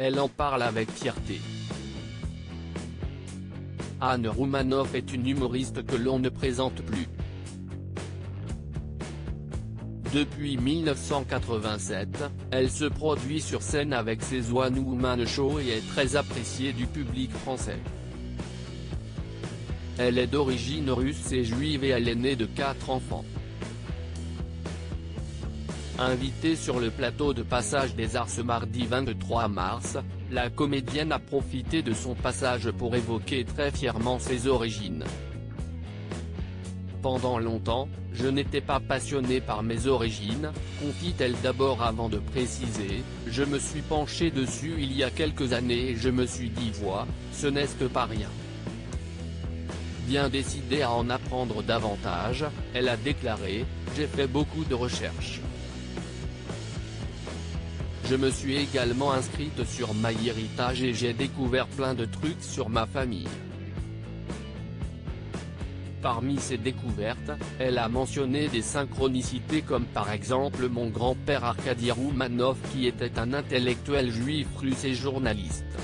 elle en parle avec fierté. Anne Roumanoff est une humoriste que l'on ne présente plus. Depuis 1987, elle se produit sur scène avec ses One Woman Show et est très appréciée du public français. Elle est d'origine russe et juive et elle est née de 4 enfants. Invitée sur le plateau de Passage des Arts ce mardi 23 mars, la comédienne a profité de son passage pour évoquer très fièrement ses origines. Pendant longtemps, je n'étais pas passionnée par mes origines, confie-t-elle d'abord avant de préciser, je me suis penchée dessus il y a quelques années et je me suis dit ce n'est pas rien. Bien décidée à en apprendre davantage, elle a déclaré, j'ai fait beaucoup de recherches. Je me suis également inscrite sur MyHéritage et j'ai découvert plein de trucs sur ma famille. Parmi ces découvertes, elle a mentionné des synchronicités comme par exemple mon grand-père Arkady Roumanoff qui était un intellectuel juif russe et journaliste.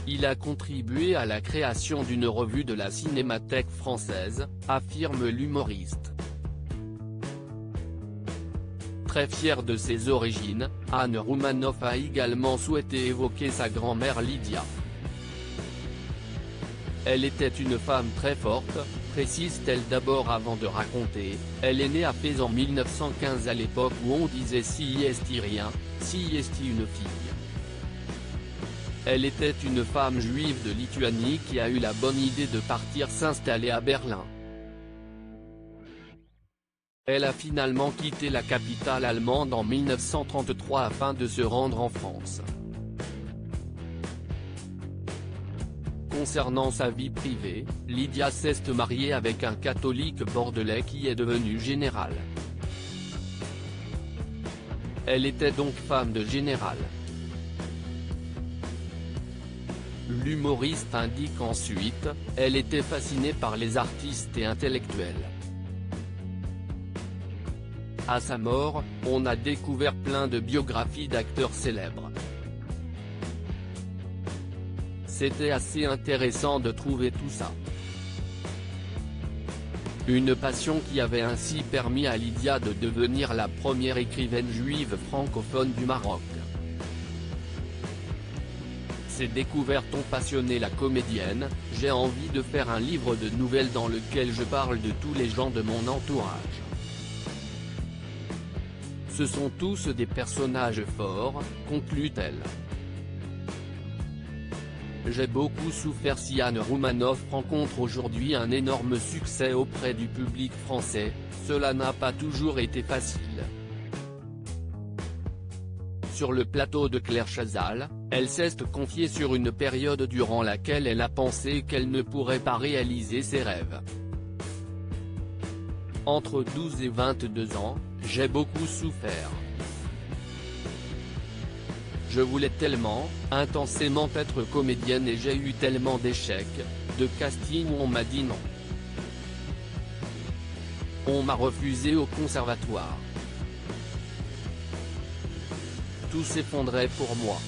Il a contribué à la création d'une revue de la Cinémathèque française, affirme l'humoriste. Très fière de ses origines, Anne Roumanoff a également souhaité évoquer sa grand-mère Lydia. Elle était une femme très forte, précise-t-elle d'abord avant de raconter, elle est née à Fès en 1915 à l'époque où on disait si est rien, si est une fille. Elle était une femme juive de Lituanie qui a eu la bonne idée de partir s'installer à Berlin. Elle a finalement quitté la capitale allemande en 1933 afin de se rendre en France. Concernant sa vie privée, Lydia s'est mariée avec un catholique bordelais qui est devenu général. Elle était donc femme de général. L'humoriste indique ensuite, elle était fascinée par les artistes et intellectuels. À sa mort, on a découvert plein de biographies d'acteurs célèbres. C'était assez intéressant de trouver tout ça. Une passion qui avait ainsi permis à Lydia de devenir la première écrivaine juive francophone du Maroc. Ces découvertes ont passionné la comédienne, j'ai envie de faire un livre de nouvelles dans lequel je parle de tous les gens de mon entourage. Ce sont tous des personnages forts, conclut-elle. J'ai beaucoup souffert si Anne Roumanoff rencontre aujourd'hui un énorme succès auprès du public français, cela n'a pas toujours été facile. Sur le plateau de Claire Chazal, elle s'est confiée sur une période durant laquelle elle a pensé qu'elle ne pourrait pas réaliser ses rêves. Entre 12 et 22 ans, j'ai beaucoup souffert. Je voulais tellement, intensément être comédienne et j'ai eu tellement d'échecs, de castings où on m'a dit non. On m'a refusé au conservatoire. Tout s'effondrait pour moi.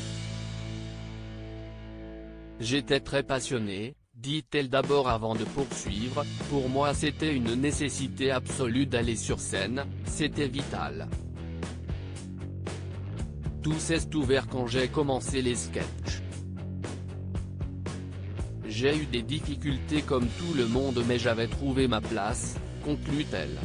J'étais très passionnée, dit-elle d'abord avant de poursuivre, pour moi c'était une nécessité absolue d'aller sur scène, c'était vital. Tout s'est ouvert quand j'ai commencé les sketchs. J'ai eu des difficultés comme tout le monde mais j'avais trouvé ma place, conclut-elle.